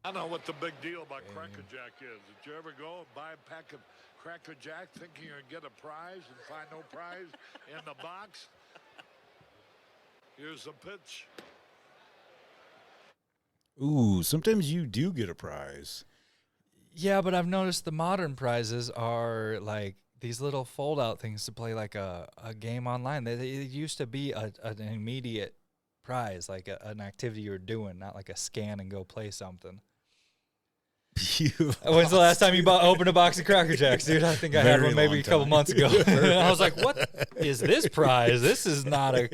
I don't know what the big deal about Cracker Jack is. Did you ever go and buy a pack of Cracker Jack thinking you're going to get a prize and find no prize in the box? Here's the pitch. Ooh, sometimes you do get a prize. Yeah, but I've noticed the modern prizes are like these little fold-out things to play like a game online. It used to be an immediate prize, like an activity you're doing, not like a scan and go play something. When's the last time you opened a box of Cracker Jacks, dude? I think I had one maybe a couple months ago. I was like, what is this prize? This is not a,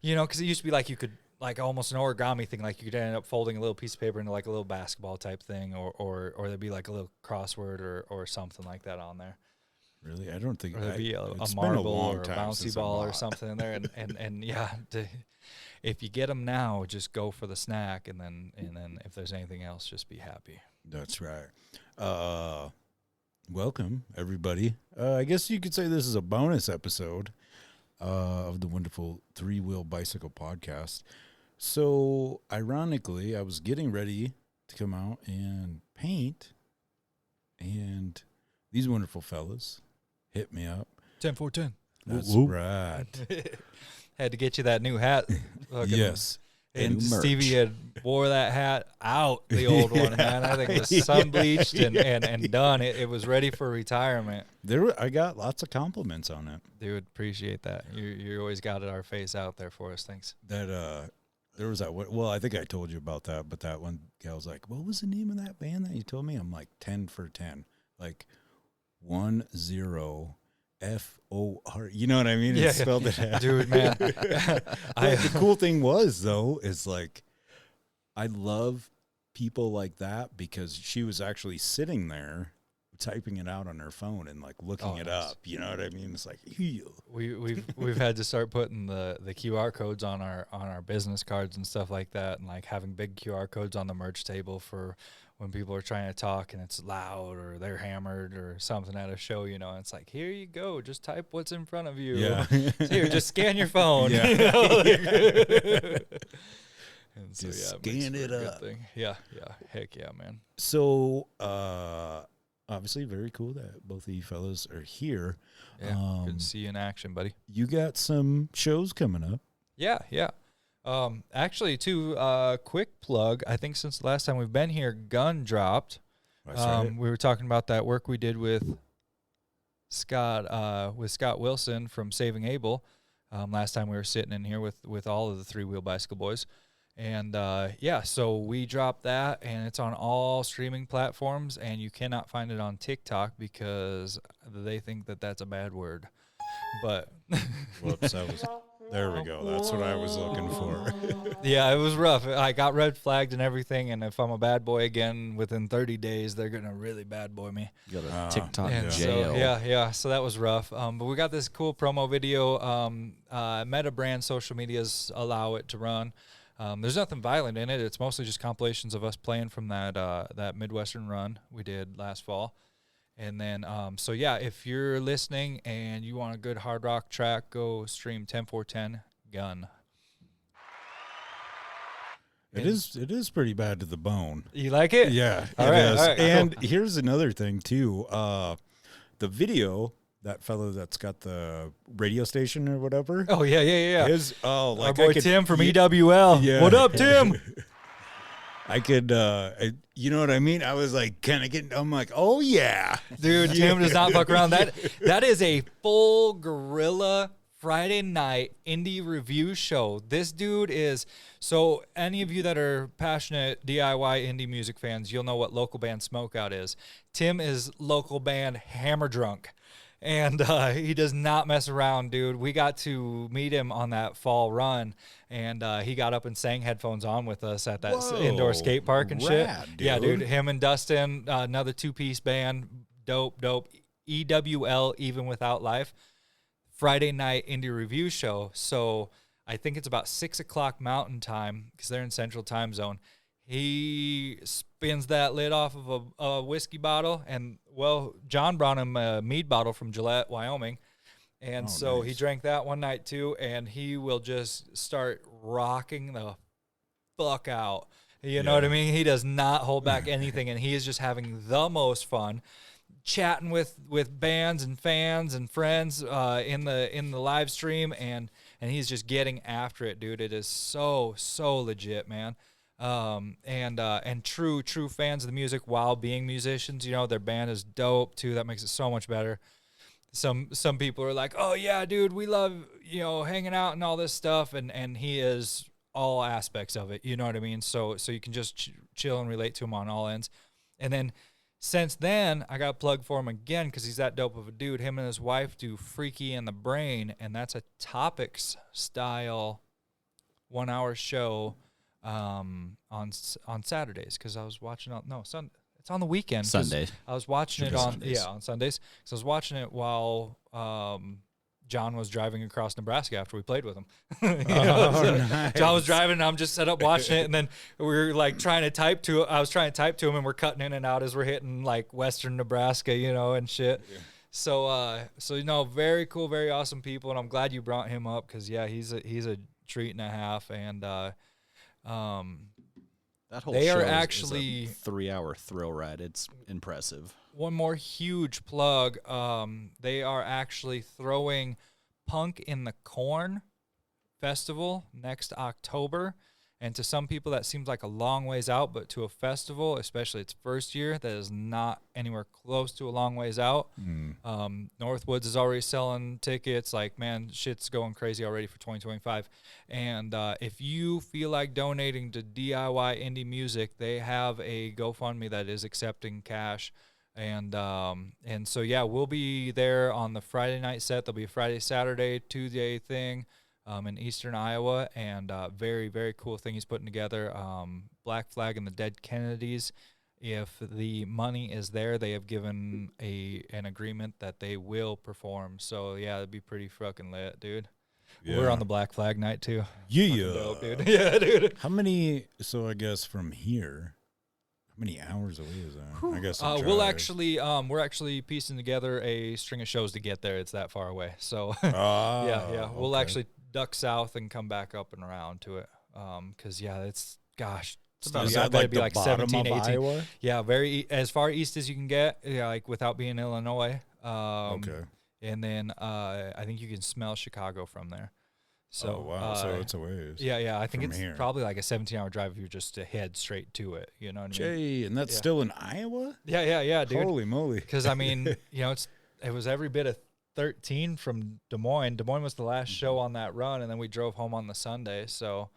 because it used to be like you could, like almost an origami thing, like you could end up folding a little piece of paper into like a little basketball type thing, or there'd be like a little crossword or something like that on there. Really? I don't think there'd be a it's marble been a long or a time bouncy ball or something in there. And yeah, if you get them now, just go for the snack, and then if there's anything else, just be happy. That's right. Welcome, everybody. I guess you could say this is a bonus episode of the wonderful Three Wheel Bicycle podcast. So, ironically, I was getting ready to come out and paint, and these wonderful fellas hit me up. 10-4-10. That's right. Had to get you that new hat. Yes. And Stevie had wore that hat out, the old one, man. I think it was sun bleached and done. It was ready for retirement. I got lots of compliments on it. Dude, appreciate that. You always got our face out there for us. Thanks. That there was that. Well, I think I told you about that, but that one gal was like, "What was the name of that band that you told me?" I'm like, 10 for 10, like 10 FOUR. You know what I mean? Yeah, it spelled it out. Dude, man. The cool thing was though is like, I love people like that because she was actually sitting there typing it out on her phone and like looking it up. You know what I mean? It's like, we've had to start putting the QR codes on our business cards and stuff like that, and like having big QR codes on the merch table for when people are trying to talk and it's loud or they're hammered or something at a show, and it's like, here you go, just type what's in front of you. Yeah. Here, just scan your phone. Yeah. And so, just yeah, scan it up. Thing. Yeah, heck yeah, man. So, obviously very cool that both of you fellas are here. Yeah, good to see you in action, buddy. You got some shows coming up. Yeah. Actually, too, quick plug. I think since the last time we've been here, Gun dropped. Right. We were talking about that work we did with Scott Wilson from Saving Abel. Last time we were sitting in here with all of the Three Wheel Bicycle Boys. And, so we dropped that, and it's on all streaming platforms, and you cannot find it on TikTok because they think that that's a bad word. But Whoops, there we go. That's what I was looking for. Yeah, it was rough. I got red flagged and everything, and if I'm a bad boy again within 30 days, they're going to really bad boy me. You got a TikTok jail. jail. So that was rough. But we got this cool promo video. Meta brand social medias allow it to run. There's nothing violent in it. It's mostly just compilations of us playing from that Midwestern run we did last fall. And then, if you're listening and you want a good hard rock track, go stream 10-4-10 Gun. It is pretty bad to the bone. You like it? Yeah, all it right, is. all right, and cool. Here's another thing too. The video, that fellow that's got the radio station or whatever. Oh yeah. Like our boy Tim from EWL. Yeah. What up, Tim? I could, you know what I mean? I was like kind of I'm like, oh yeah. Dude, Tim does not fuck around. That is a full guerrilla Friday night indie review show. This dude is, so any of you that are passionate DIY indie music fans, you'll know what local band Smokeout is. Tim is local band Hammer Drunk. And he does not mess around, dude. We got to meet him on that fall run, and he got up and sang headphones on with us at that indoor skate park and shit. Dude. Yeah, dude. Him and Dustin, another two-piece band, dope. EWL, Even Without Life. Friday night indie review show. So I think it's about 6 o'clock Mountain Time because they're in Central Time Zone. He spins that lid off of a whiskey bottle, and, John brought him a mead bottle from Gillette, Wyoming, and nice. He drank that one night too, and he will just start rocking the fuck out. You know what I mean? He does not hold back anything, and he is just having the most fun chatting with bands and fans and friends in the live stream, and he's just getting after it, dude. It is so legit, man. And true fans of the music while being musicians. You know, their band is dope too. That makes it so much better. Some people are like, oh yeah, dude, we love, you know, hanging out and all this stuff, and he is all aspects of it. You know what I mean? So you can just chill and relate to him on all ends. And then since then, I got a plug for him again because he's that dope of a dude. Him and his wife do Freaky in the Brain, and that's a Topics style 1 hour show on Saturdays, because I was watching Sunday. It's on the weekend. Sunday. I was watching it on Sundays. So I was watching it while John was driving across Nebraska after we played with him. Nice. John was driving, and I'm just set up watching it, and then we were like trying to type to. I was trying to type to him, and we're cutting in and out as we're hitting like western Nebraska, you know, and shit. Yeah. So you know, very cool, very awesome people, and I'm glad you brought him up because yeah, he's a treat and a half, and that whole they show are actually is a 3-hour thrill ride. It's impressive. One more huge plug. They are actually throwing Punk in the Corn Festival next October. And to some people, that seems like a long ways out, but to a festival, especially its first year, that is not anywhere close to a long ways out. Northwoods is already selling tickets. Like, man, shit's going crazy already for 2025. And if you feel like donating to DIY indie music, they have a GoFundMe that is accepting cash. And so, yeah, we'll be there on the Friday night set. There'll be a Friday, Saturday, Tuesday thing. In eastern Iowa, and very, very cool thing he's putting together. Black Flag and the Dead Kennedys. If the money is there, they have given an agreement that they will perform. So yeah, it'd be pretty fucking lit, dude. Yeah. We're on the Black Flag night too. Yeah, dope, dude. Yeah, dude. How many? So I guess from here, how many hours away is that? I guess we're actually piecing together a string of shows to get there. It's that far away. So yeah. We'll actually duck south and come back up and around to it. Cause yeah, it's about, is that like the like bottom 17, of 18. Iowa? Yeah, very as far east as you can get. Yeah, like without being Illinois. Okay. And then I think you can smell Chicago from there. So wow, so it's a ways. Yeah. I think it's probably like a 17-hour drive if you're just to head straight to it. You know what I mean? Jay, and that's still in Iowa? Yeah, dude. Holy moly! Because I mean, you know, it was every bit of 13 from Des Moines. Des Moines was the last show on that run, and then we drove home on the Sunday. So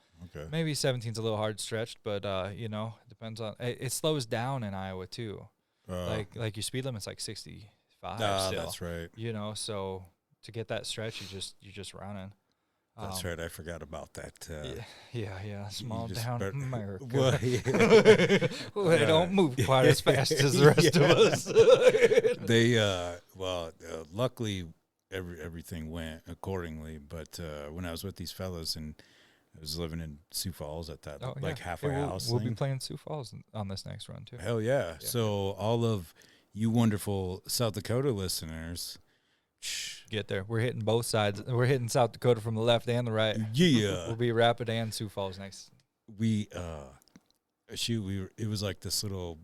maybe 17's a little hard stretched, but you know, it depends on. It slows down in Iowa too. Like your speed limit's like 65. Still. That's right. You know, so to get that stretch, you're just running. That's right. I forgot about that. Yeah. Small town America. Well, they don't move quite as fast as the rest of us. They luckily everything went accordingly. But when I was with these fellas and I was living in Sioux Falls at that halfway house, we'll be playing Sioux Falls on this next run too. Hell yeah! So all of you wonderful South Dakota listeners. Get there. We're hitting both sides. We're hitting South Dakota from the left and the right. Yeah. We'll be Rapid and Sioux Falls next. It was like this little,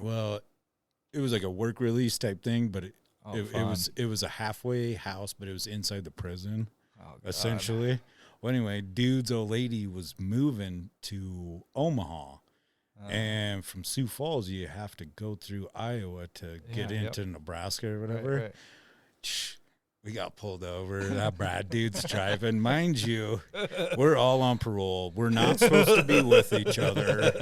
it was like a work release type thing, but it was a halfway house, but it was inside the prison, essentially. Well, anyway, dude's old lady was moving to Omaha. And from Sioux Falls, you have to go through Iowa to get into Nebraska or whatever. Right. We got pulled over. That Brad dude's driving. Mind you, we're all on parole. We're not supposed to be with each other.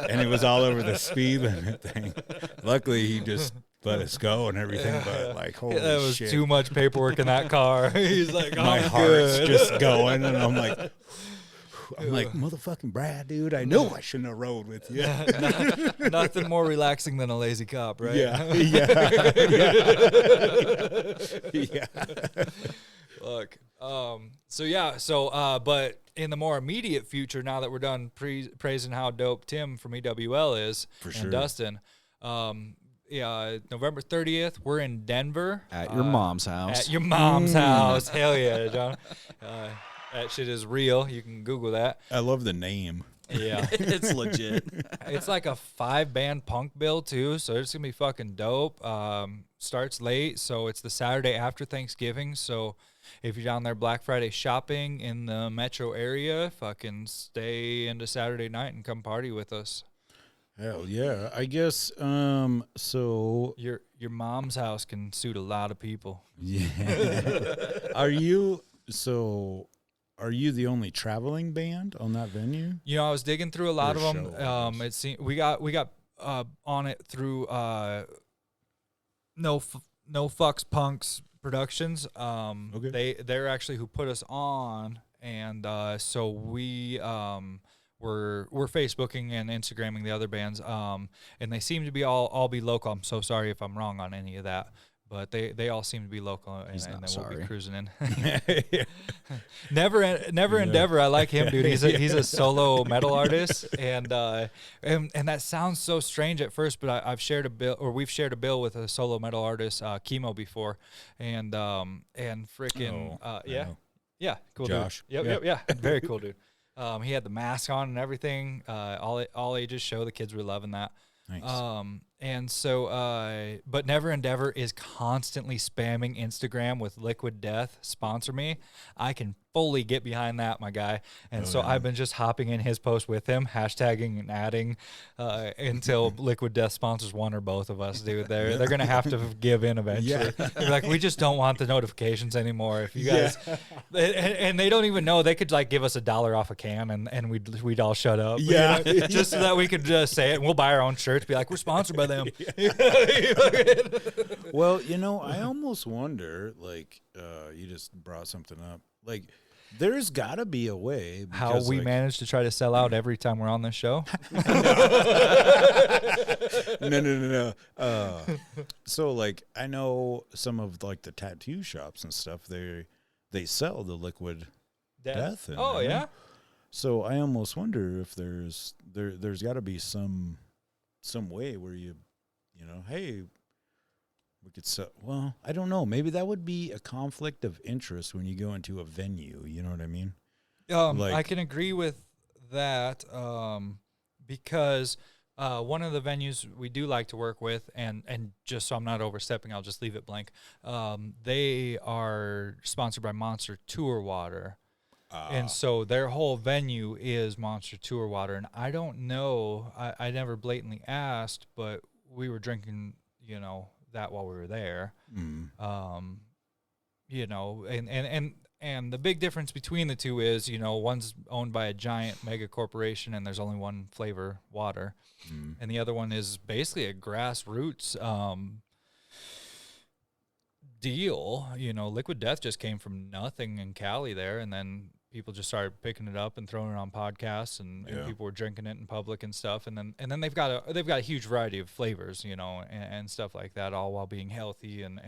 And it was all over the speed limit thing. Luckily, he just let us go and everything. But like, holy shit. That was too much paperwork in that car. He's like, my heart's just going. And I'm like, motherfucking Brad, dude, I know I shouldn't have rode with you. Nothing more relaxing than a lazy cop, right? Yeah. Look, but in the more immediate future, now that we're done praising how dope Tim from EWL is, and Dustin, November 30th, we're in Denver. At your mom's house. At your mom's house. Hell yeah, John. That shit is real. You can Google that. I love the name. Yeah. It's legit. It's like a 5-band punk bill too, so it's gonna be fucking dope. Starts late, so it's the Saturday after Thanksgiving. So if you're down there Black Friday shopping in the metro area, fucking stay into Saturday night and come party with us. Hell yeah. I guess so Your mom's house can suit a lot of people. yeah. Are you the only traveling band on that venue? You know, I was digging through a lot Or of them. show, I guess. It seemed we got on it through No Fucks Punks Productions. Okay. They're actually who put us on, and so we we're Facebooking and Instagramming the other bands. And they seem to be all be local. I'm so sorry if I'm wrong on any of that. But they all seem to be local, and He's then not we'll be sorry. cruising in. Never Endeavor. I like him, dude. He's a solo metal artist, and that sounds so strange at first, but we've shared a bill with a solo metal artist, Chemo, before, and freaking Yeah. yeah, cool Josh. dude. Yeah. Yep, very cool dude. He had the mask on and everything. All ages show. The kids were loving that. Nice. And so, but Never Endeavor is constantly spamming Instagram with Liquid Death, sponsor me. I can fully get behind that, my guy. And so I've been just hopping in his post with him, hashtagging and adding, until Liquid Death sponsors one or both of us, dude. They're going to have to give in eventually. They're like, we just don't want the notifications anymore. If you guys, and they don't even know, they could like give us $1 off a can and we'd all shut up. Yeah. You know? Just so that we could just say it, and we'll buy our own shirts, be like, we're sponsored by them. Well, I almost wonder, like, you just brought something up. Like, there's got to be a way. How because, we like, manage to try to sell out every time we're on this show. No. So, like, I know some of, like, the tattoo shops and stuff, they sell the Liquid Death in Oh, there. yeah? So I almost wonder if there's got to be some way where hey, we could sell. Well, I don't know. Maybe that would be a conflict of interest when you go into a venue. You know what I mean? I can agree with that because one of the venues we do like to work with, and just so I'm not overstepping, I'll just leave it blank. They are sponsored by Monster Tour Water. And so their whole venue is Monster Tour Water. And I don't know, I never blatantly asked, but we were drinking, that while we were there. And the big difference between the two is, one's owned by a giant mega corporation and there's only one flavor, water. And the other one is basically a grassroots deal. Liquid Death just came from nothing in Cali there, and then people just started picking it up and throwing it on podcasts, and people were drinking it in public and stuff. And then they've got a huge variety of flavors, and stuff like that, all while being healthy and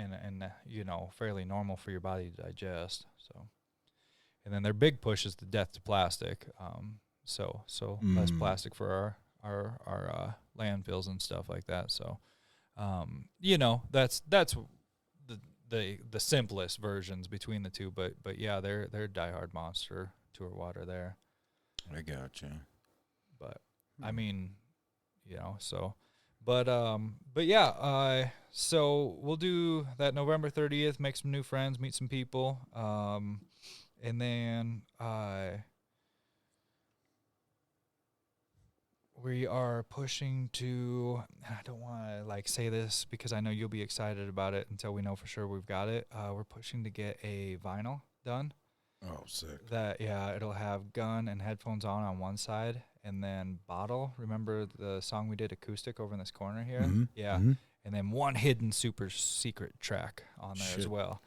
fairly normal for your body to digest. So, and then their big push is the death to plastic. So less plastic for our landfills and stuff like that. So, that's the simplest versions between the two, but yeah, they're diehard Monster Tour Water there. I gotcha. But I mean, so, but yeah, so we'll do that November 30th, make some new friends, meet some people, and then we are pushing to, and I don't want to like say this because I know you'll be excited about it until we know for sure we've got it. We're pushing to get a vinyl done. Oh, sick. It'll have Gun and Headphones on one side, and then Bottle. Remember the song we did acoustic over in this corner here? Mm-hmm. Yeah. Mm-hmm. And then one hidden super secret track on there as well.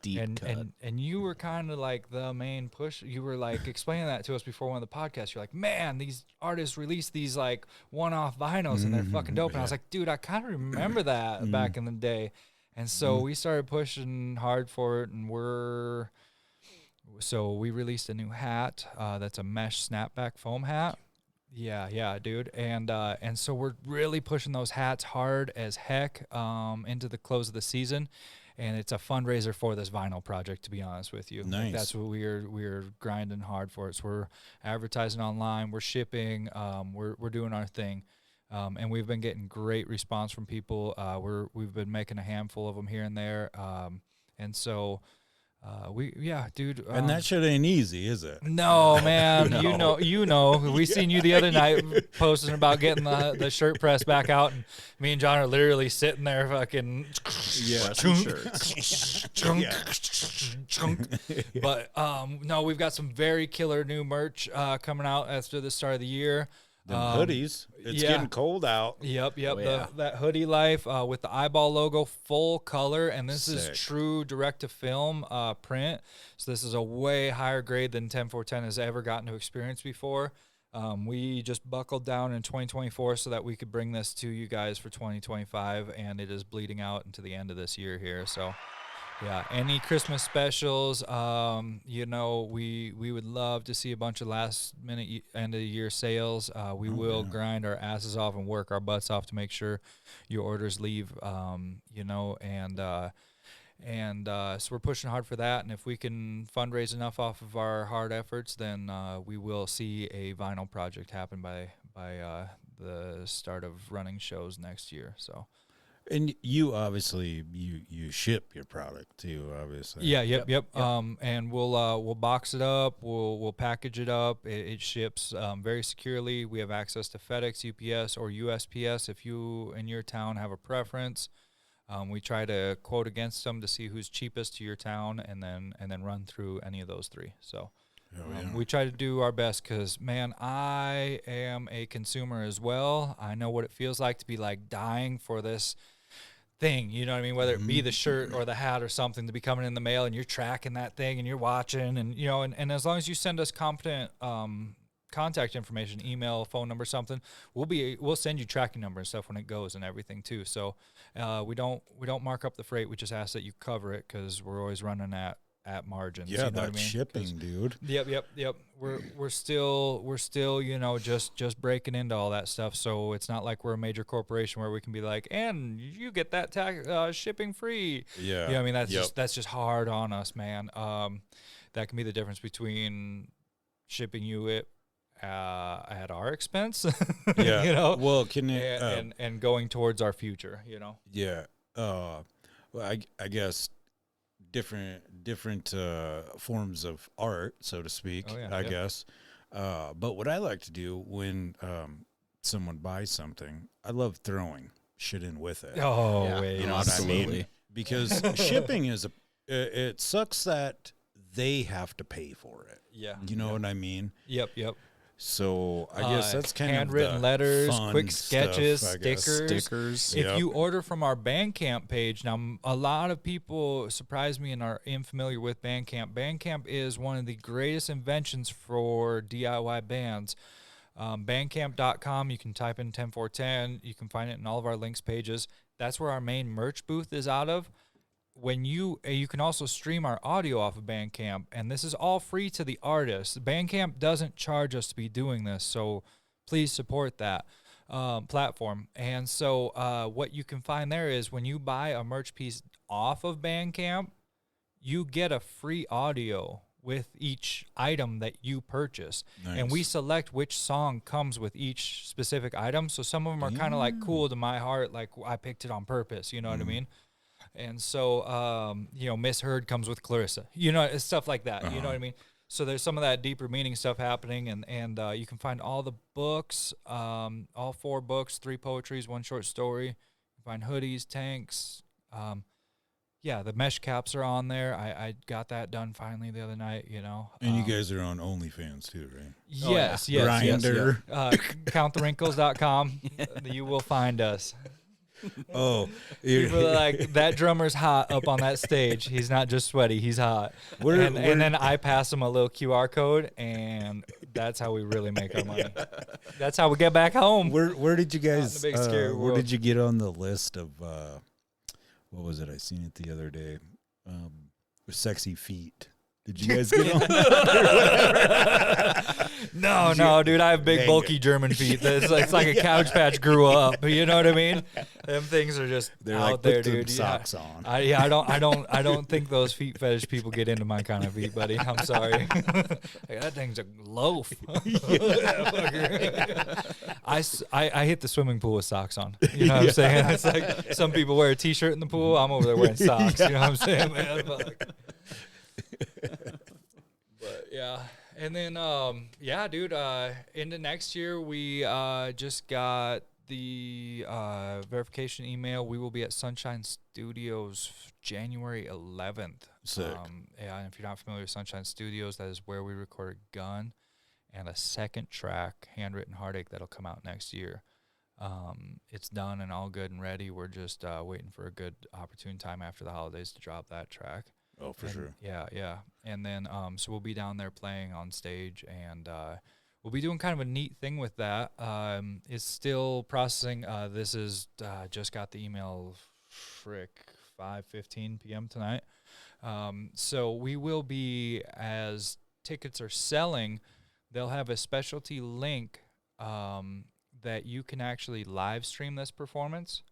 Deep cut. And you were kind of like the main push. You were like explaining that to us before one of the podcasts. You're like, man, these artists release these like one-off vinyls and they're fucking dope. And I was like, dude, I kind of remember that back in the day. And so we started pushing hard for it, and we released a new hat that's a mesh snapback foam hat. Yeah, dude. And so we're really pushing those hats hard as heck into the close of the season. and it's a fundraiser for this vinyl project, to be honest with you. Nice. Like, that's what we're grinding hard for. So we're advertising online, we're shipping, we're doing our thing. And we've been getting great response from people. We've been making a handful of them here and there. And so dude. And that shit ain't easy, is it? No, man. You know. We seen you the other night posting about getting the shirt press back out, and me and John are literally sitting there fucking chunk. But no, we've got some very killer new merch coming out after the start of the year. Them hoodies. It's getting cold out. Yep. Oh, yeah. That hoodie life with the eyeball logo, full color, and this Sick. is true direct to film print. So this is a way higher grade than 10FOUR10 has ever gotten to experience before. We just buckled down in 2024 so that we could bring this to you guys for 2025, and it is bleeding out into the end of this year here. So. Yeah, any Christmas specials, we would love to see a bunch of last-minute end of the yeyear sales. We will grind our asses off and work our butts off to make sure your orders leave, so we're pushing hard for that. And if we can fundraise enough off of our hard efforts, then we will see a vinyl project happen by the start of running shows next year. So. And you obviously you ship your product too, obviously. Yeah, yep. And we'll box it up, we'll package it up. It ships very securely. We have access to FedEx, UPS, or USPS if you in your town have a preference. We try to quote against them to see who's cheapest to your town, and then run through any of those three. So. We try to do our best because, man, I am a consumer as well. I know what it feels like to be like dying for this thing, you know what I mean? Whether it be the shirt or the hat or something to be coming in the mail, and you're tracking that thing and you're watching, and and as long as you send us competent contact information, email, phone number, something, we'll send you tracking number and stuff when it goes and everything too. So we don't mark up the freight. We just ask that you cover it because we're always running at margins. Yeah, you know that what I mean? shipping, dude. Yep. We're still just breaking into all that stuff. So it's not like we're a major corporation where we can be like, and you get that shipping free. Yeah. I mean, that's just hard on us, man. That can be the difference between shipping you it at our expense. Yeah. Well, and going towards our future. Yeah. Well, I guess. Different forms of art, so to speak, I guess. But what I like to do when someone buys something, I love throwing shit in with it. Oh, yeah. wait. You know what I mean? Because shipping it sucks that they have to pay for it. Yeah. You know what I mean? Yep. So I guess that's kind handwritten of the letters, fun quick sketches, stuff, I guess. stickers. If you order from our Bandcamp page, now a lot of people surprise me and are unfamiliar with Bandcamp. Bandcamp is one of the greatest inventions for DIY bands. Bandcamp.com, you can type in 10FOUR10. You can find it in all of our links pages. That's where our main merch booth is out of. When you can also stream our audio off of Bandcamp, and this is all free to the artist. Bandcamp doesn't charge us to be doing this, so please support that platform. And so what you can find there is when you buy a merch piece off of Bandcamp, you get a free audio with each item that you purchase. Nice. And we select which song comes with each specific item. So some of them are kind of like cool to my heart, like I picked it on purpose, you know what I mean? And so, Misheard comes with Clarissa, it's stuff like that. You know what I mean? So there's some of that deeper meaning stuff happening, and you can find all the books, all 4 books, 3 poetries, 1 short story. You can find hoodies, tanks. The mesh caps are on there. I got that done finally the other night, And you guys are on OnlyFans too, right? Yes. Grindr. Countthewrinkles.com. You will find us. Oh, people are like, that drummer's hot up on that stage. He's not just sweaty, he's hot. And then I pass him a little QR code, and that's how we really make our money. That's how we get back home. Where did you guys? Big, scary where did you get on the list of? What was it? I seen it the other day. Sexy feet. Did you guys get on? No, dude. I have big, bulky German feet. It's like a couch patch grew up. You know what I mean? Them things are just They're out like, there, put them dude. socks on. I don't think those feet fetish people get into my kind of feet, buddy. I'm sorry. Like, that thing's a loaf. I hit the swimming pool with socks on. You know what I'm saying? It's like some people wear a t-shirt in the pool. I'm over there wearing socks. You know what I'm saying, man? But yeah. And then, dude, into next year, we just got the verification email. We will be at Sunshine Studios January 11th. Sick. And if you're not familiar with Sunshine Studios, that is where we recorded Gun and a second track, Handwritten Heartache, that'll come out next year. It's done and all good and ready. We're just waiting for a good opportune time after the holidays to drop that track. Oh, for sure. Yeah. And then, so we'll be down there playing on stage, and we'll be doing kind of a neat thing with that. It's still processing. This is just got the email, 5:15 p.m. tonight. So we will be, as tickets are selling, they'll have a specialty link that you can actually live stream this performance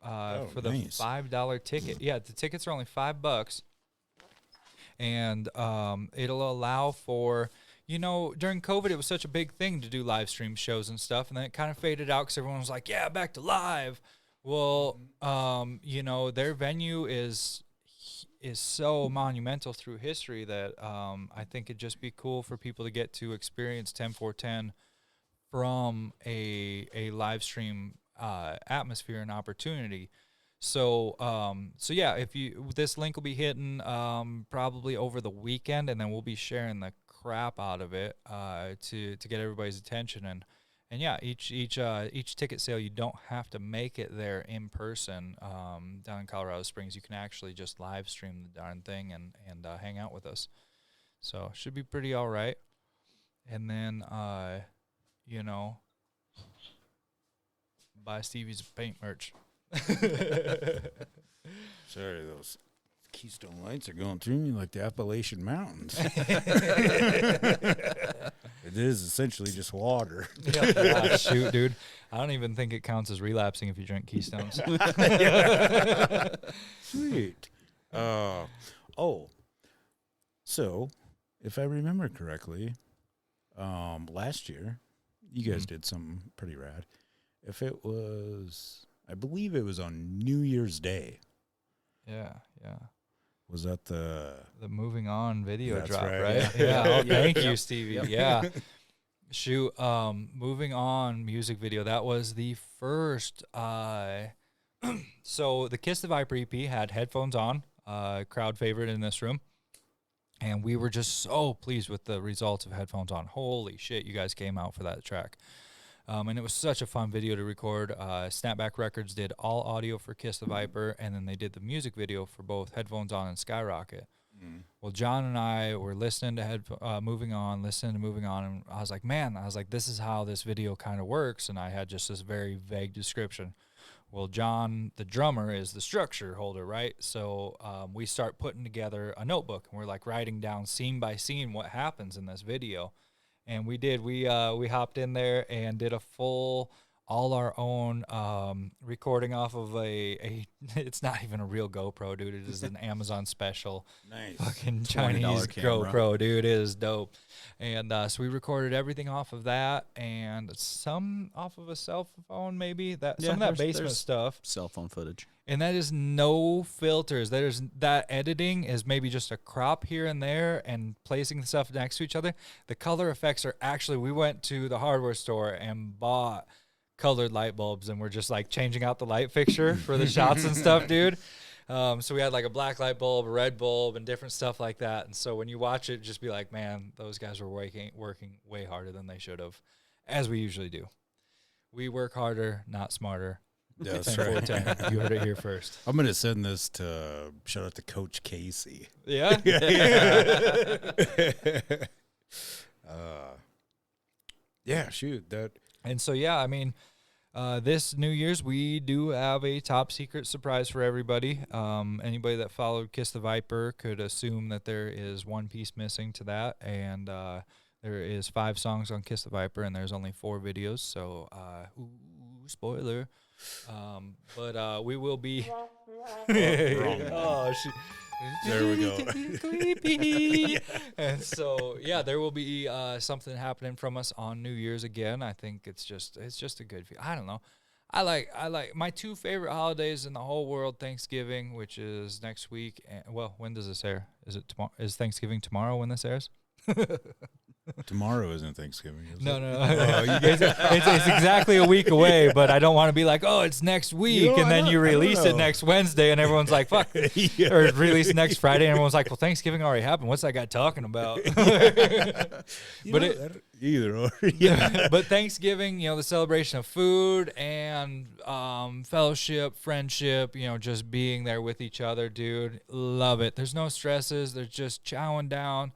for the nice. $5 ticket. Yeah, the tickets are only $5. And it'll allow for, during COVID, it was such a big thing to do live stream shows and stuff. And then it kind of faded out because everyone was like, yeah, back to live. Well, their venue is so monumental through history that I think it'd just be cool for people to get to experience 10-4-10 from a live stream atmosphere and opportunity. So yeah, this link will be hitting probably over the weekend, and then we'll be sharing the crap out of it to get everybody's attention. And yeah, each ticket sale, you don't have to make it there in person down in Colorado Springs. You can actually just live stream the darn thing and hang out with us. So should be pretty all right. And then buy Stevie's paint merch. Sorry, those Keystone Lights are going through me like the Appalachian Mountains. It is essentially just water. Shoot, dude. I don't even think it counts as relapsing if you drink Keystones. Sweet. So, if I remember correctly, last year, you guys did something pretty rad. If it was, I believe it was on New Year's Day. Yeah. Was that the Moving On video That's drop, right? Yeah. Oh, thank you, Stevie. Yep. Yeah. Shoot, Moving On music video. That was the first. So the Kiss the Viper EP had Headphones On, crowd favorite in this room. And we were just so pleased with the results of Headphones On. Holy shit, you guys came out for that track. And it was such a fun video to record. Snapback Records did all audio for Kiss the Viper, and then they did the music video for both Headphones On and Skyrocket. Well, John and I were listening to Moving On, and I was like, this is how this video kind of works, and I had just this very vague description. Well, John, the drummer, is the structure holder, right? So we start putting together a notebook, and we're like writing down scene by scene what happens in this video. And we did. We hopped in there and did a full, all our own recording off of a it's not even a real GoPro, dude. It is an Amazon special. nice Fucking Chinese GoPro, dude. It is dope. And so we recorded everything off of that and some off of a cell phone, maybe. Some of that basement stuff. Cell phone footage. And that is no filters. That editing is maybe just a crop here and there and placing the stuff next to each other. The color effects are actually, we went to the hardware store and bought colored light bulbs, and we're just like changing out the light fixture for the shots and stuff, dude. So we had like a black light bulb, a red bulb, and different stuff like that. And so when you watch it, just be like, man, those guys were working way harder than they should have, as we usually do. We work harder, not smarter. That's right. 10-4-10. You heard it here first. I'm gonna send this to shout out to Coach Casey. Yeah. Yeah, shoot that. And so yeah, I mean, This New Year's, we do have a top secret surprise for everybody. Anybody that followed Kiss the Viper could assume that there is one piece missing to that, and there is 5 songs on Kiss the Viper, and there's only 4 videos. So, spoiler. But we will be. Wrong. There we go. Creepy. And so, yeah, there will be something happening from us on New Year's again. I think it's just a good feel. I don't know. I like my 2 favorite holidays in the whole world: Thanksgiving, which is next week. And, well, when does this air? Is it tomorrow? Is Thanksgiving tomorrow when this airs? Tomorrow isn't Thanksgiving, is No, it? no. It's exactly a week away, but I don't want to be like, oh, it's next week, and then you release it next Wednesday, and everyone's like, fuck. Yeah. Or release next Friday, and everyone's like, well, Thanksgiving already happened. What's that guy talking about? Either or. Yeah. But Thanksgiving, the celebration of food and fellowship, friendship, just being there with each other, dude. Love it. There's no stresses. They're just chowing down.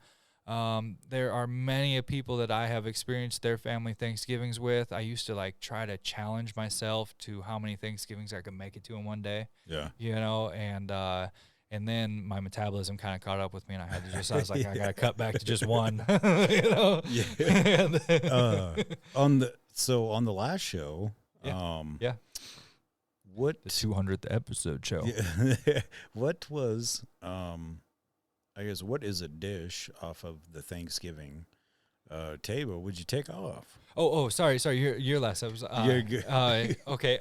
There are many people that I have experienced their family Thanksgivings with. I used to try to challenge myself to how many Thanksgivings I could make it to in one day. Yeah. And then my metabolism kind of caught up with me, and I was like, I got to cut back to just one. Yeah. On the last show, yeah. What The 200th episode show. Yeah, what was I guess what is a dish off of the Thanksgiving table would you take off? Oh, sorry. You're last. I was. You're good. Okay.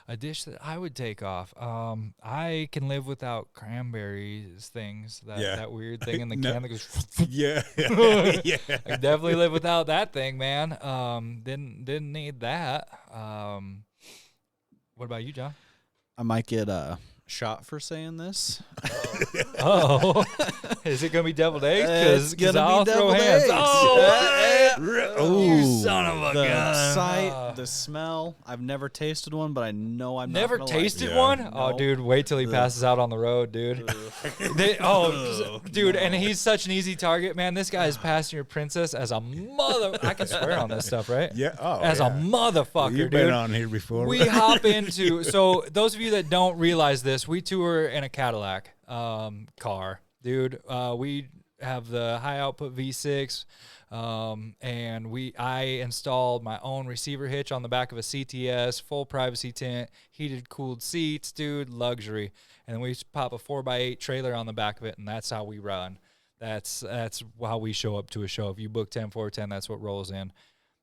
A dish that I would take off. I can live without cranberries things. That weird thing in the can that goes. Yeah. Yeah. I could definitely live without that thing, man. Didn't need that. What about you, John? I might get a shot for saying this. Oh, is it gonna be deviled eggs? It's gonna I'll be throw deviled hands. eggs. Oh, you son of a The gun! sight, the smell. I've never tasted one, but I know I'm Never not gonna tasted Yeah. one? Oh, Nope. dude, wait till he passes out on the road, dude. Dude, and he's such an easy target, man. This guy is passing your princess as a mother. I can swear on this stuff, right? Yeah. Oh, As a motherfucker, You've dude. been on here before. We hop into, so those of you that don't realize this, we tour in a Cadillac car, dude. We have the high output V6, and I installed my own receiver hitch on the back of a CTS, full privacy tent, heated cooled seats, dude, luxury. And then we pop a 4x8 trailer on the back of it, and that's how we run. That's how we show up to a show. If you book 10-4-10, that's what rolls in.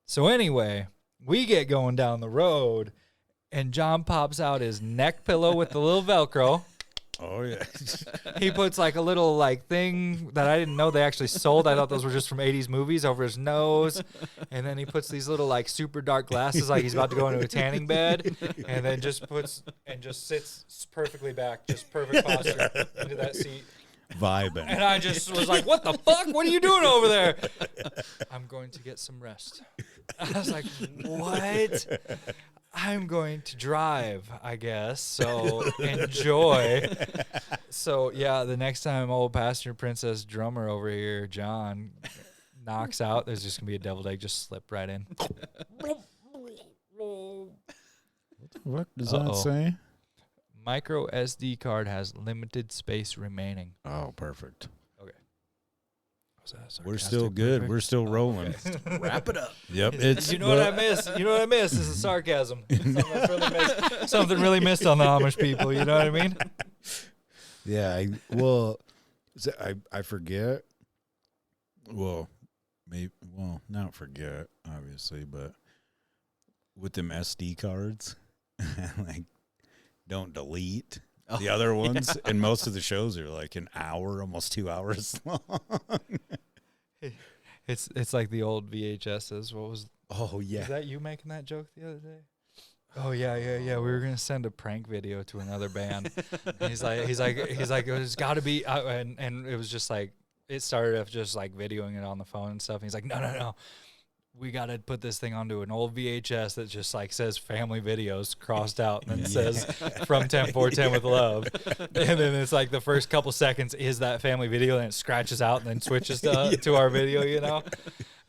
So anyway, we get going down the road, and John pops out his neck pillow with the little Velcro. Oh yeah. He puts a little thing that I didn't know they actually sold. I thought those were just from 80s movies over his nose. And then he puts these little super dark glasses like he's about to go into a tanning bed. And then just sits perfectly back, just perfect posture into that seat. Vibing. And I just was like, what the fuck? What are you doing over there? I'm going to get some rest. I was like, what? I'm going to drive, I guess. So enjoy. So yeah, the next time old passenger princess drummer over here, John, knocks out, there's just gonna be a deviled egg just slip right in. What does that say? Micro SD card has limited space remaining. Oh, perfect. Okay. Was that We're sarcastic? still good. Perfect? We're still rolling. Okay. Wrap it up. Yep. It's You know what I miss? You know what I miss? This is sarcasm. Something really missed on the Amish people. You know what I mean? Yeah. I forget. Well, maybe. Well, not forget, obviously, but with them SD cards, don't delete the other ones, and most of the shows are an hour, almost 2 hours long. It's like the old VHSs. What was? Oh yeah. Was that you making that joke the other day? Oh yeah. We were gonna send a prank video to another band. And he's like, it's got to be, and it was just it started off just videoing it on the phone and stuff. And he's like, no. We got to put this thing onto an old VHS that just says family videos crossed out and then says from 10-4-10 with love. And then it's the first couple seconds is that family video and it scratches out and then switches to our video,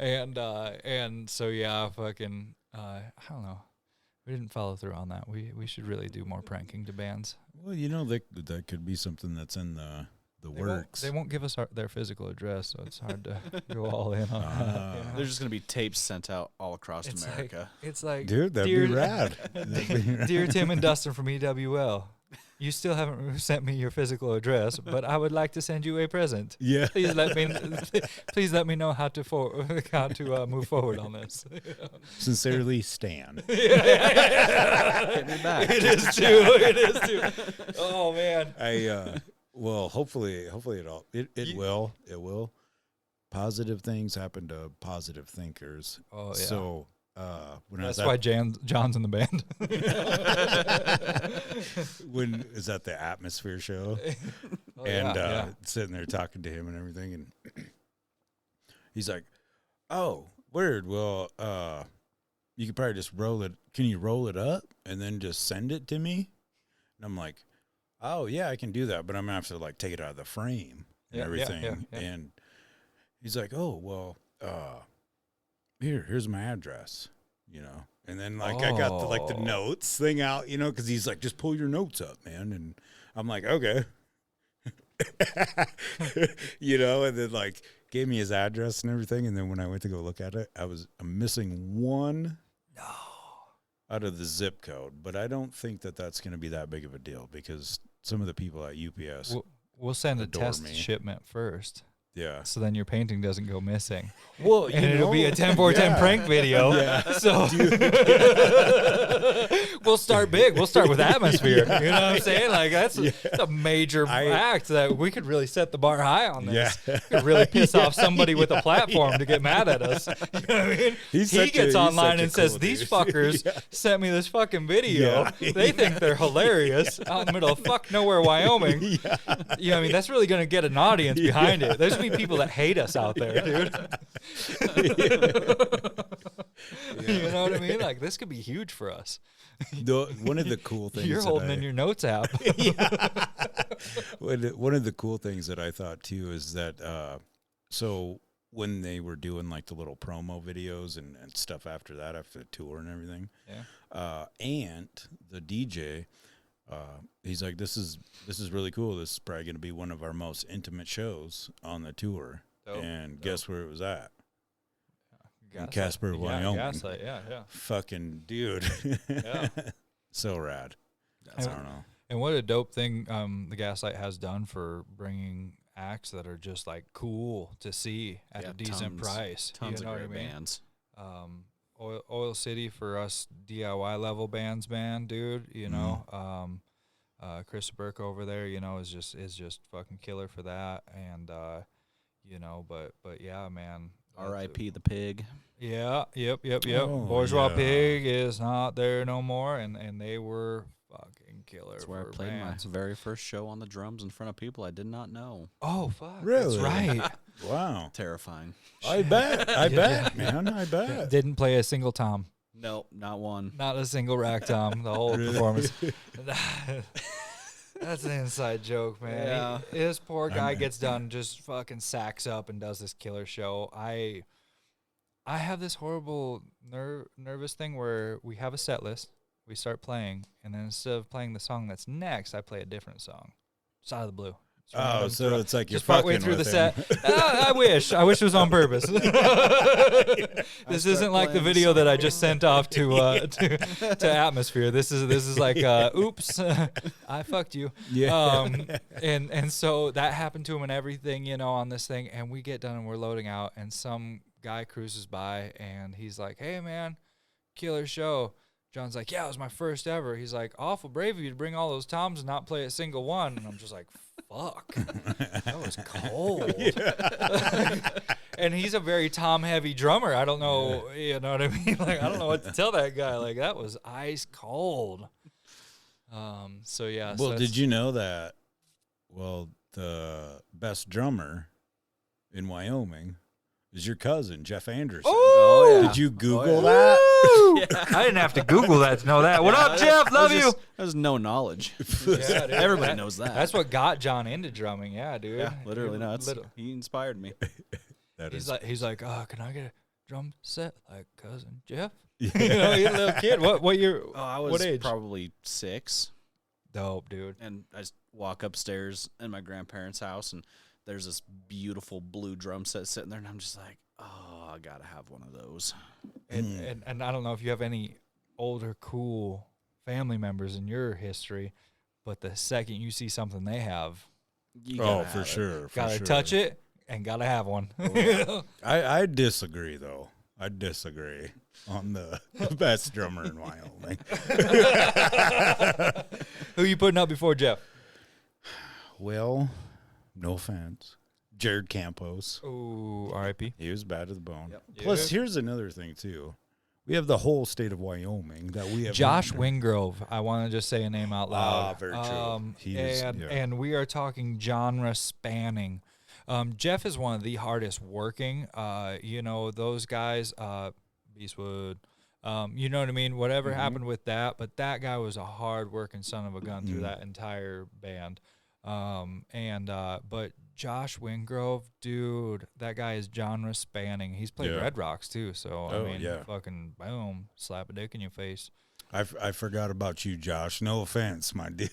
And so, yeah, fucking, I don't know. We didn't follow through on that. We should really do more pranking to bands. Well, that could be something that's in the works. They won't give us their physical address, so it's hard to go all in on that. There's just gonna be tapes sent out all across America. It's like, Dude, that'd be rad. Dear Tim and Dustin from EWL, you still haven't sent me your physical address, but I would like to send you a present. Yeah. Please let me know how to move forward on this. Sincerely, Stan. Hit me back. It is too. Oh man. Well, hopefully it will. Positive things happen to positive thinkers. Oh yeah. So that's why John's in the band. When is that the Atmosphere show? Sitting there talking to him and everything, and he's like, "Oh, weird. Well, you could probably just roll it. Can you roll it up and then just send it to me?" And I'm like, "Oh yeah, I can do that, but I'm gonna have to like take it out of the frame and everything." Yeah. And he's like, "Oh well, here's my address, you know." And then like I got the notes thing out, you know, because he's like, "Just pull your notes up, man." And I'm like, "Okay." You know, and then like gave me his address and everything. And then when I went to go look at it, I'm missing one out of the zip code. But I don't think that that's going to be that big of a deal because some of the people at UPS we'll send a test me. shipment first. Yeah. So then your painting doesn't go missing. Well, and it'll be a 10-4-10 prank video. Yeah. So we'll start big. We'll start with Atmosphere. You know what I'm saying? Like that's a major act that we could really set the bar high on this. Yeah. Could really piss off somebody with a platform to get mad at us. You know what I mean? He gets online and says, "These fuckers sent me this fucking video. Yeah. They think they're hilarious out in the middle of fuck nowhere, Wyoming." Yeah. You know what I mean? That's really going to get an audience behind it. There's going to be people that hate us out there, dude. You know what I mean? Like this could be huge for us. One of the cool things you're holding in your notes app. One of the cool things that I thought too is that so when they were doing like the little promo videos and stuff after the tour and everything, Ant, the DJ, he's like, this is really cool. This is probably going to be one of our most intimate shows on the tour. Guess where it was at? In Casper, Wyoming. Gaslight, yeah. Fucking dude. Yeah. So rad. I don't know. And what a dope thing the Gaslight has done for bringing acts that are just like cool to see at a decent price. Tons of great bands. Oil City for us DIY level bands, man, dude. You know, Chris Burke over there, you know, is just fucking killer for that. And you know, but yeah, man. R.I.P. the Pig. Yeah, yep. Oh, Bourgeois Pig is not there no more, and they were fucking killer. That's where I played bands. my very first show on the drums in front of people I did not know. Oh, fuck. Really? That's right. Wow. Terrifying. I bet, man. I bet. Didn't play a single tom. Nope, not one. Not a single rack tom, the whole performance. That's an inside joke, man. Yeah. This poor guy gets done, just fucking sacks up and does this killer show. I have this horrible nervous thing where we have a set list, we start playing, and then instead of playing the song that's next, I play a different song. It's out of the blue. Oh, so it's like you're just fucking partway through the with set. him. I wish it was on purpose. This isn't like the video that I just sent off to Atmosphere. This is like oops, I fucked you. Yeah. And so that happened to him and everything, you know, on this thing. And we get done and we're loading out, and some guy cruises by and he's like, "Hey man, killer show." John's like, "Yeah, it was my first ever." He's like, "Awful brave of you to bring all those toms and not play a single one." And I'm just like, fuck, that was cold. And he's a very tom heavy drummer. I don't know, you know what I mean? Like, I don't know what to tell that guy. Like, that was ice cold. So yeah. Well, did you know that? Well, the best drummer in Wyoming is your cousin, Jeff Anderson. Oh, yeah. Did you Google that? Yeah. I didn't have to Google that to know that. What up, Jeff? Love you. There's no knowledge. Yeah, dude. Everybody knows that. That's what got John into drumming. Yeah, dude. Yeah, literally. No, he inspired me. He's like, can I get a drum set like cousin Jeff? You know, you're a little kid. What year? Oh, I was what age? probably 6. Dope, dude. And I just walk upstairs in my grandparents' house, and there's this beautiful blue drum set sitting there, and I'm just like, oh, I gotta have one of those. And I don't know if you have any older cool family members in your history, but the second you see something they have, You gotta for have it. sure. gotta touch it and gotta have one. I disagree, though. I disagree on the best drummer in Wyoming. Who you putting up before Jeff? Well, no offense. Jared Campos. Ooh, R.I.P. He was bad to the bone. Yep. Plus, Yep. here's another thing, too. We have the whole state of Wyoming that we have. Josh Wingrove. I want to just say a name out loud. Very true. He is, yeah. And we are talking genre spanning. Jeff is one of the hardest working. You know, those guys, Beastwood, you know what I mean? Whatever happened with that, but that guy was a hard working son of a gun through that entire band. But Josh Wingrove, dude, that guy is genre spanning. He's played Red Rocks too, so I mean, fucking boom, slap a dick in your face. I forgot about you, Josh. No offense, my dude.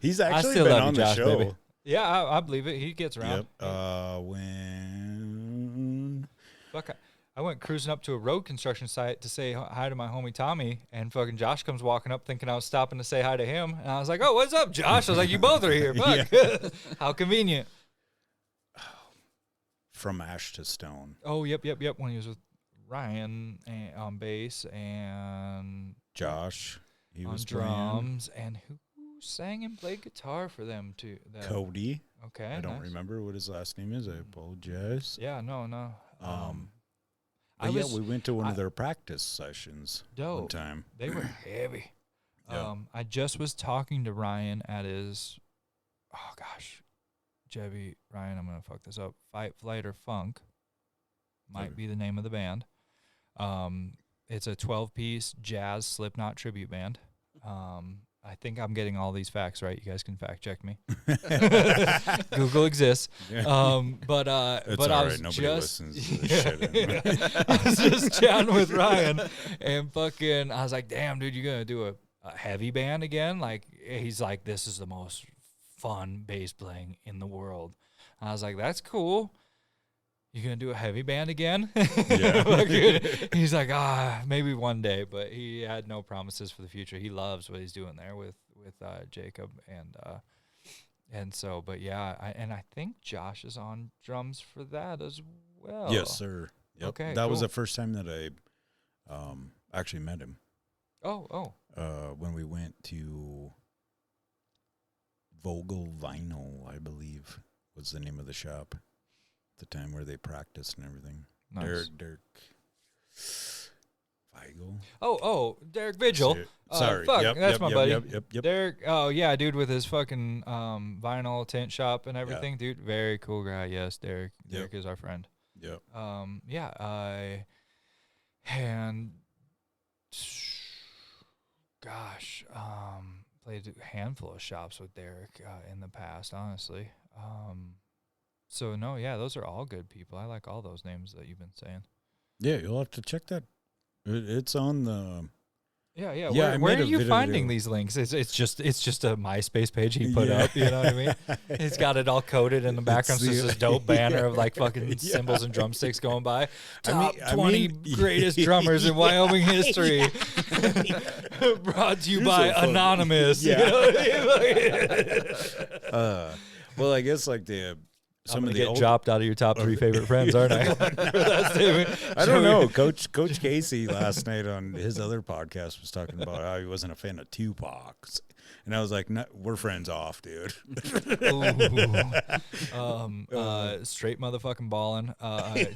He's actually still been love you, on the Josh, show. baby. Yeah, I believe it. He gets around. Yep. When Fuck, I went cruising up to a road construction site to say hi to my homie Tommy, and fucking Josh comes walking up thinking I was stopping to say hi to him. And I was like, oh, what's up, Josh? I was like, you both are here. Fuck. How convenient. From Ash to Stone. Oh, yep. When he was with Ryan on bass and Josh. He on was drums. And who sang and played guitar for them too? Cody. Okay. I don't nice. remember what his last name is. I apologize. Yeah, no. We went to one of their practice sessions one Dope. time. They were heavy. Yeah. I just was talking to Ryan at his, oh gosh, Ryan, I'm gonna fuck this up. Fight, Flight, or Funk might be the name of the band. It's a 12-piece jazz Slipknot tribute band. I think I'm getting all these facts right. You guys can fact check me. Google exists. It's But all I right. was Nobody just listens to this shit anyway. I was just chatting with Ryan, and fucking, I was like, "Damn, dude, you gonna do a heavy band again?" Like, he's like, "This is the most fun bass playing in the world." And I was like, "That's cool. You gonna do a heavy band again?" Yeah. He's like, maybe one day, but he had no promises for the future. He loves what he's doing there with Jacob, and so, but yeah, I think Josh is on drums for that as well. Yes, sir. Yep. Okay, that was cool. the first time that I actually met him. Oh. When we went to Vogel Vinyl, I believe was the name of the shop. The time where they practiced and everything. Nice. Derek Weigel. Oh, Derek Vigil. Sorry. Fuck, Yep, that's yep, my yep, buddy. Yep. Derek, oh yeah, dude, with his fucking vinyl tent shop and everything, dude. Very cool guy. Yes, Derek. Yep. Derek is our friend. Yep. Played a handful of shops with Derek in the past, honestly. So no, yeah, those are all good people. I like all those names that you've been saying. Yeah, you'll have to check that. It's on the. Yeah. Yeah, I Where made are a you video. finding these links? It's just a MySpace page he put up. You know what I mean? He's got it all coded in the background. It's just this dope banner of like fucking cymbals and drumsticks going by. Top 20 greatest drummers in Wyoming history. Brought to you by Anonymous. Yeah. You know what I mean? Well, I guess like I'm gonna get dropped out of your top 3 favorite friends, aren't I? For that statement. I don't know. Coach Casey last night on his other podcast was talking about how he wasn't a fan of Tupac's. And I was like, no, we're friends off, dude. Straight motherfucking ballin'.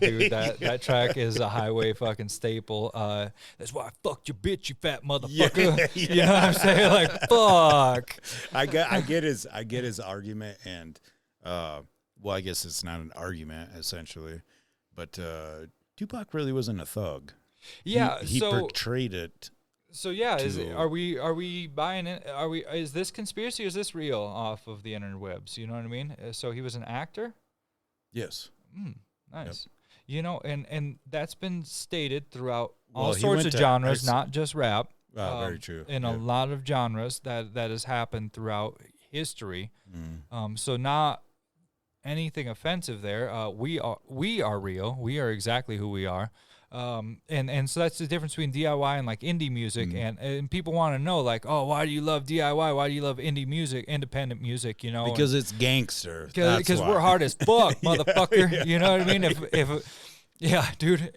Dude, that track is a highway fucking staple. That's why I fucked your bitch, you fat motherfucker. Yeah. You know what I'm saying? Like, fuck. I get his argument, and well, I guess it's not an argument essentially, but Tupac really wasn't a thug. Yeah, he so portrayed it. So yeah, are we buying it? Is this conspiracy or is this real off of the interwebs? You know what I mean? So he was an actor? Yes. Nice. You know, and that's been stated throughout all Well, he sorts went of to genres, Ice- not just rap. Very true. In a lot of genres that has happened throughout history. So not anything offensive there. We are real. We are exactly who we are. And so that's the difference between DIY and like indie music. And people want to know like, oh, why do you love DIY? Why do you love indie music, independent music? You know, Because it's gangster. because we're hard as fuck, motherfucker. You know what I mean? If yeah, dude,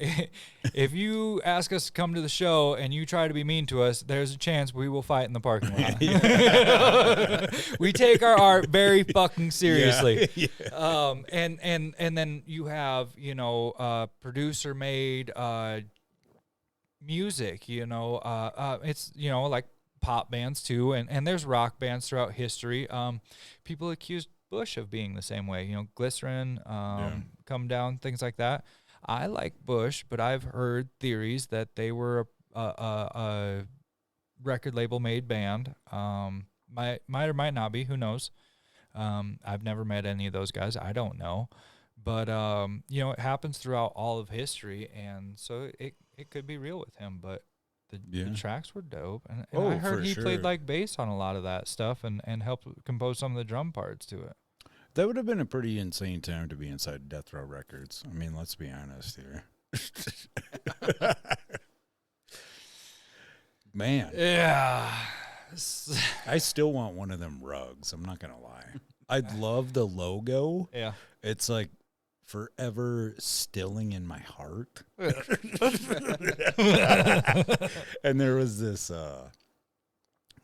if you ask us to come to the show and you try to be mean to us, there's a chance we will fight in the parking lot. We take our art very fucking seriously. And then you have, you know, producer made music, you know, it's, you know, like pop bands too, and there's rock bands throughout history. People accused Bush of being the same way, you know, Glycerin, Come Down, things like that. I like Bush, but I've heard theories that they were a record label made band. Might or might not be. Who knows? I've never met any of those guys. I don't know. But, you know, it happens throughout all of history, and so it could be real with him. But the tracks were dope. And I heard he played like bass on a lot of that stuff and helped compose some of the drum parts to it. That would have been a pretty insane time to be inside Death Row Records. I mean, let's be honest here. Man. Yeah. I still want one of them rugs. I'm not going to lie. I love the logo. Yeah. It's like forever stilling in my heart. And there was this,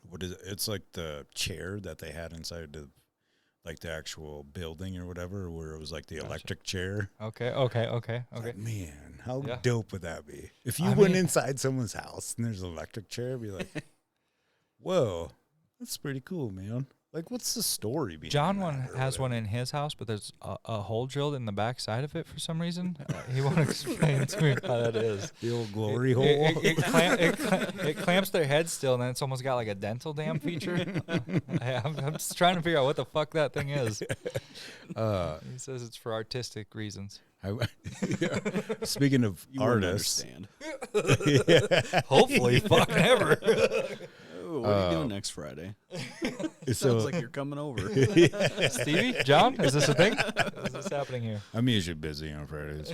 what is it? It's like the chair that they had inside the, like the actual building or whatever, where it was like the electric chair. Okay. Like, man, how dope would that be? If you I went mean, inside someone's house and there's an electric chair, it'd be like, whoa, that's pretty cool, man. Like, what's the story behind John that has one in his house, but there's a hole drilled in the back side of it for some reason. He won't explain to me how that is. The old glory hole. It clamps their head still, and then it's almost got like a dental dam feature. I'm just trying to figure out what the fuck that thing is. He says it's for artistic reasons. Speaking of You artists, understand. Hopefully, fuck never. Oh, what are you doing next Friday? It sounds like you're coming over. Stevie? John? Is this a thing? Is this happening here? I'm usually busy on Fridays.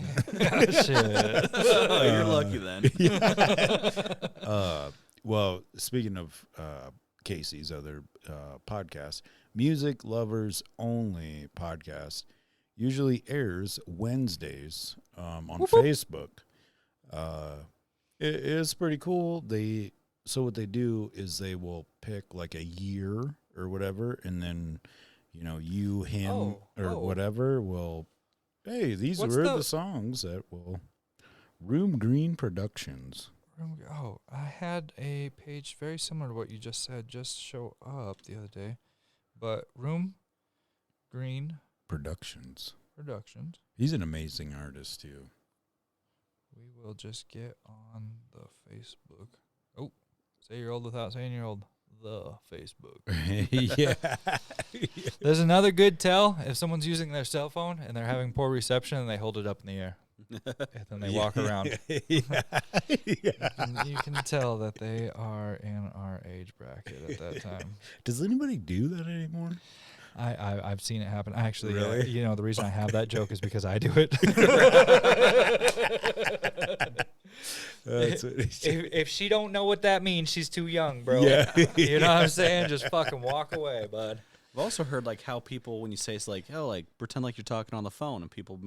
Shit. Oh, you're lucky then. Well, speaking of Casey's other podcast, Music Lovers Only podcast usually airs Wednesdays on Facebook. It is pretty cool. So what they do is they will pick like a year or whatever, and then, you know, him, whatever will, hey, these were the songs that will. Room Green Productions. Oh, I had a page very similar to what you just said just show up the other day, but Room Green Productions. He's an amazing artist too. We will just get on the Facebook. Oh, say you're old without saying you're old. The Facebook. Yeah. There's another good tell if someone's using their cell phone and they're having poor reception and they hold it up in the air. And then they walk around. You You can tell that they are in our age bracket at that time. Does anybody do that anymore? I've seen it happen. Actually, Really? you know, the reason I have that joke is because I do it. if she don't know what that means, she's too young, bro. Yeah. You know what I'm saying? Just fucking walk away, bud. I've also heard like how people, when you say it's like, oh, like pretend like you're talking on the phone, and people